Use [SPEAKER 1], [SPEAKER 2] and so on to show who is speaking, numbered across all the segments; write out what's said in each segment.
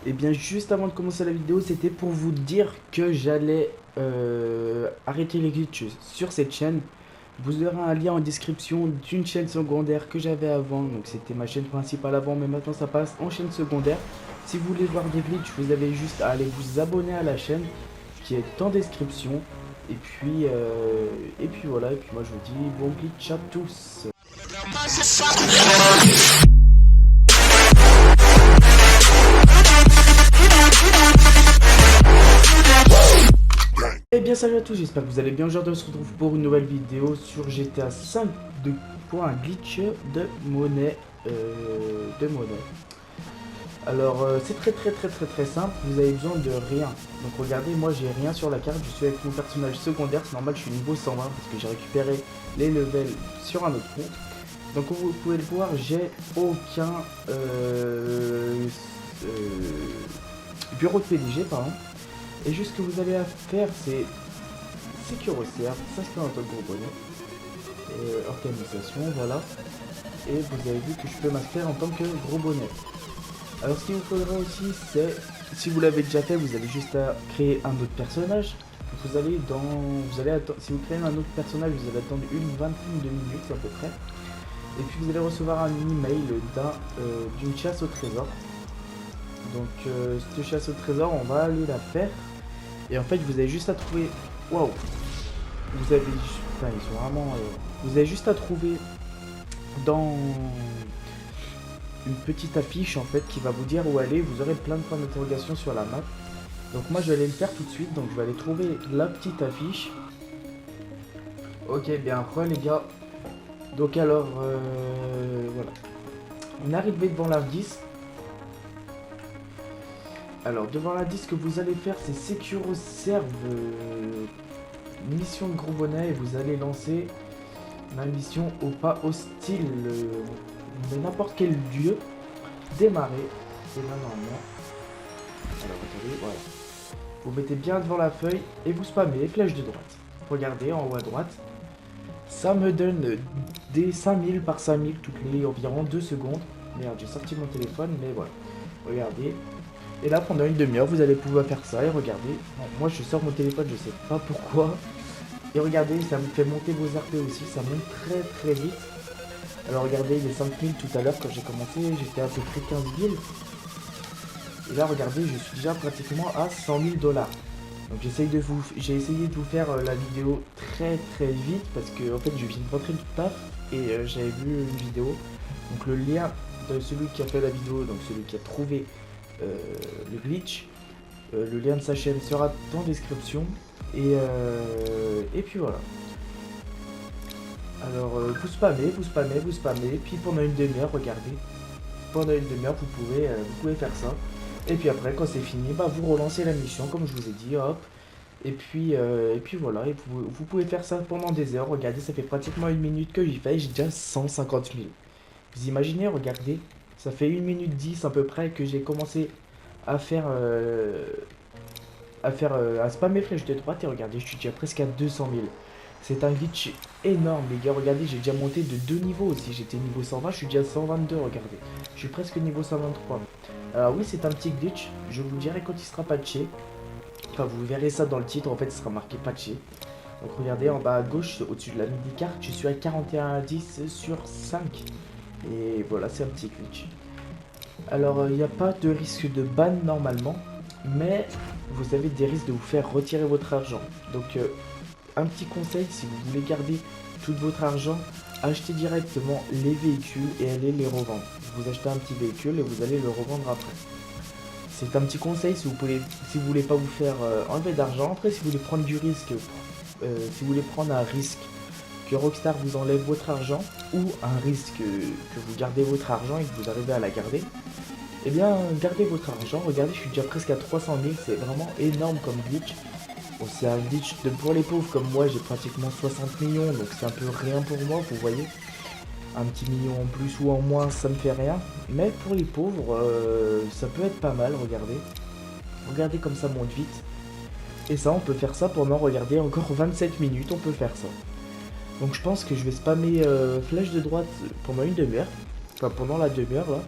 [SPEAKER 1] Et bien juste avant de commencer la vidéo, c'était pour vous dire que j'allais arrêter les glitches sur cette chaîne. Vous aurez un lien en description d'une chaîne secondaire que j'avais avant. Donc c'était ma chaîne principale avant, mais maintenant ça passe en chaîne secondaire. Si vous voulez voir des glitches, vous avez juste à aller vous abonner à la chaîne qui est en description. Et puis voilà, et puis moi je vous dis bon glitch à tous. Eh bien salut à tous, j'espère que vous allez bien. Aujourd'hui on se retrouve pour une nouvelle vidéo sur GTA 5 pour un glitch de monnaie. Alors c'est très simple, vous avez besoin de rien. Donc regardez, moi j'ai rien sur la carte, je suis avec mon personnage secondaire, c'est normal, je suis niveau 120 parce que j'ai récupéré les levels sur un autre compte. Donc comme vous pouvez le voir, j'ai aucun bureau de PDG, pardon. Et juste ce que vous avez à faire, c'est sécuritaire, s'inscrire en tant que gros bonnet, organisation, voilà. Et vous avez vu que je peux m'inscrire en tant que gros bonnet. Alors ce qu'il vous faudra aussi, c'est, si vous l'avez déjà fait, vous avez juste à créer un autre personnage. Si vous créez un autre personnage, vous allez attendre une vingtaine de minutes à peu près. Et puis vous allez recevoir un email d'une chasse au trésor. Donc cette chasse au trésor, on va aller la faire. Et en fait, vous avez juste à trouver... Waouh. Vous avez... Putain, ils sont vraiment... Vous avez juste à trouver dans une petite affiche en fait qui va vous dire où aller. Vous aurez plein de points d'interrogation sur la map. Donc moi je vais aller le faire tout de suite. Donc je vais aller trouver la petite affiche. Ok, bien après les gars. Donc alors, voilà. On est arrivé devant l'indice. Alors devant l'indice, ce que vous allez faire, c'est Secure Serve mission de gros bonnet et vous allez lancer la mission au pas hostile de n'importe quel lieu. Démarrer. Et là normalement. Alors attendez, voilà. Vous mettez bien devant la feuille et vous spammez flèche de droite. Regardez en haut à droite. Ça me donne des 5000 par 5000 toutes les environ 2 secondes. Merde, j'ai sorti mon téléphone, mais voilà. Regardez. Et là, pendant une demi-heure, vous allez pouvoir faire ça et regardez. Bon, moi, je sors mon téléphone, je sais pas pourquoi. Et regardez, ça vous fait monter vos RP aussi. Ça monte très vite. Alors regardez, les 5000 tout à l'heure, quand j'ai commencé, j'étais à peu près 15 000. Et là, regardez, je suis déjà pratiquement à 100 000 $. Donc j'ai essayé de vous faire la vidéo très vite parce que en fait je viens de rentrer du taf et j'avais vu une vidéo. Donc le lien de celui qui a fait la vidéo, donc celui qui a trouvé le glitch, le lien de sa chaîne sera en description et puis voilà. Alors vous spammez, puis pendant une demi-heure, regardez, pendant une demi-heure vous pouvez faire ça. Et puis après quand c'est fini, bah vous relancez la mission comme je vous ai dit, hop. Et puis voilà, et vous pouvez faire ça pendant des heures. Regardez, ça fait pratiquement une minute que j'y fais, j'ai déjà 150 000. Vous imaginez, regardez, ça fait 1 minute 10 à peu près que j'ai commencé à à spammer flèche de droite et regardez, je suis déjà presque à 200 000. C'est un glitch énorme les gars, regardez, j'ai déjà monté de 2 niveaux aussi, j'étais niveau 120, je suis déjà à 122, regardez. Je suis presque niveau 123. Alors oui, c'est un petit glitch, je vous le dirai quand il sera patché. Enfin, vous verrez ça dans le titre, en fait, ce sera marqué patché. Donc regardez en bas à gauche, au-dessus de la mini-carte, je suis à 41,10 sur 5. Et voilà, c'est un petit glitch. Alors, il n'y a pas de risque de ban normalement, mais vous avez des risques de vous faire retirer votre argent. Donc, un petit conseil, si vous voulez garder tout votre argent, achetez directement les véhicules et allez les revendre. Vous achetez un petit véhicule et vous allez le revendre après. C'est un petit conseil si vous voulez pas vous faire enlever d'argent. Après, si vous voulez prendre du risque, si vous voulez prendre un risque que Rockstar vous enlève votre argent ou un risque que vous gardez votre argent et que vous arrivez à la garder, eh bien, gardez votre argent. Regardez, je suis déjà presque à 300 000. C'est vraiment énorme comme glitch. Bon, c'est un glitch pour les pauvres comme moi. J'ai pratiquement 60 millions, donc c'est un peu rien pour moi, vous voyez. Un petit million en plus ou en moins, ça me fait rien. Mais pour les pauvres, ça peut être pas mal, regardez. Regardez comme ça monte vite. Et ça, on peut faire ça pendant, regardez, encore 27 minutes, on peut faire ça. Donc je pense que je vais spammer flèche de droite pendant une demi-heure. Enfin, pendant la demi-heure, là.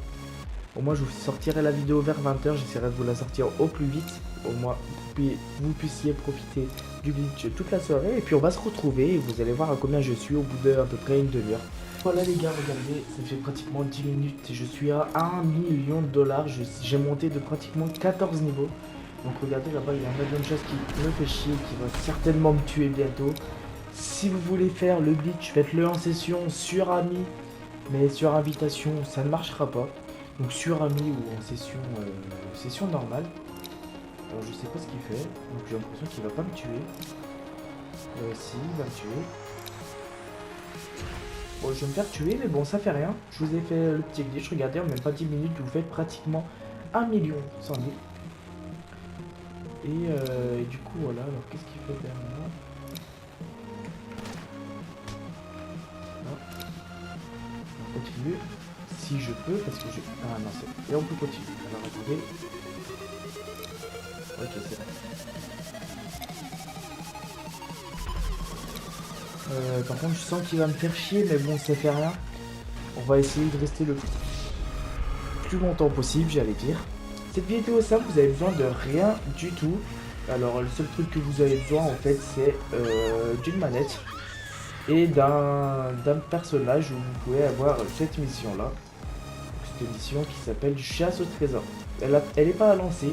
[SPEAKER 1] Au moins je vous sortirai la vidéo vers 20h, j'essaierai de vous la sortir au plus vite. Au moins vous puissiez profiter du glitch toute la soirée. Et puis on va se retrouver et vous allez voir à combien je suis au bout de à peu près une demi-heure. Voilà les gars, regardez, ça fait pratiquement 10 minutes et je suis à 1 million de dollars. J'ai monté de pratiquement 14 niveaux. Donc regardez là-bas, il y a un avion de chasse qui me fait chier, qui va certainement me tuer bientôt. Si vous voulez faire le glitch, faites-le en session sur Ami, mais sur invitation, ça ne marchera pas. Donc sur Ami ou en session normale. Alors je sais pas ce qu'il fait, donc j'ai l'impression qu'il va pas me tuer. Si, il va me tuer. Bon, je vais me faire tuer, mais bon, ça fait rien. Je vous ai fait le petit glitch, regardez, en même pas 10 minutes, vous faites pratiquement 1 million 100 000. Et du coup, voilà, alors qu'est-ce qu'il fait derrière moi? Non. On continue. Si je peux, parce que je... Ah non, c'est... Et on peut continuer. Alors, attendez. Ok, c'est bon. Par contre, je sens qu'il va me faire chier, mais bon, ça fait rien. On va essayer de rester le plus longtemps possible, j'allais dire. Cette vidéo est simple, vous avez besoin de rien du tout. Alors, le seul truc que vous avez besoin, en fait, c'est d'une manette et d'un personnage où vous pouvez avoir cette mission-là. Cette mission qui s'appelle Chasse au trésor. Elle n'est pas à lancer.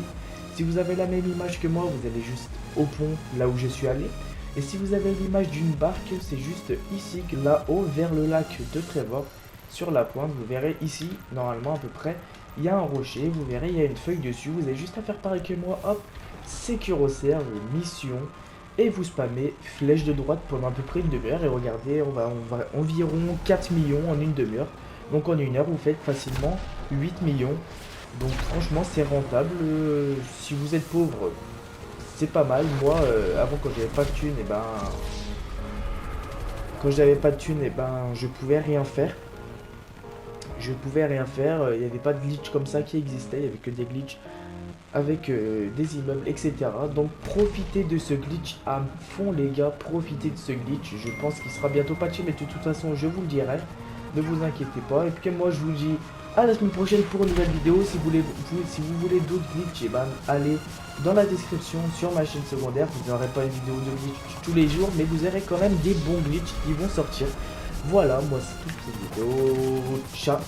[SPEAKER 1] Si vous avez la même image que moi, vous allez juste au pont, là où je suis allé. Et si vous avez l'image d'une barque, c'est juste ici, là-haut, vers le lac de Trevor. Sur la pointe, vous verrez ici, normalement à peu près, il y a un rocher, vous verrez, il y a une feuille dessus. Vous avez juste à faire pareil que moi, hop, Sécurosserve, mission, et vous spammez flèche de droite pendant à peu près une demi-heure. Et regardez, on va environ 4 millions en une demi-heure. Donc en une heure, vous faites facilement 8 millions. Donc franchement, c'est rentable. Si vous êtes pauvre, c'est pas mal. Moi, avant, quand j'avais pas de thunes, et ben... Quand j'avais pas de thunes, et ben, je pouvais rien faire. Je pouvais rien faire. Il n'y avait pas de glitch comme ça qui existait. Il n'y avait que des glitches avec des immeubles, etc. Donc profitez de ce glitch à fond les gars, profitez de ce glitch. Je pense qu'il sera bientôt patché, mais de toute façon je vous le dirai. Ne vous inquiétez pas. Et puis moi je vous dis à la semaine prochaine pour une nouvelle vidéo. Si vous voulez d'autres glitches, et ben allez dans la description sur ma chaîne secondaire. Vous n'aurez pas une vidéo de glitch tous les jours, mais vous aurez quand même des bons glitches qui vont sortir. Voilà, moi c'est toute cette vidéo. Ciao.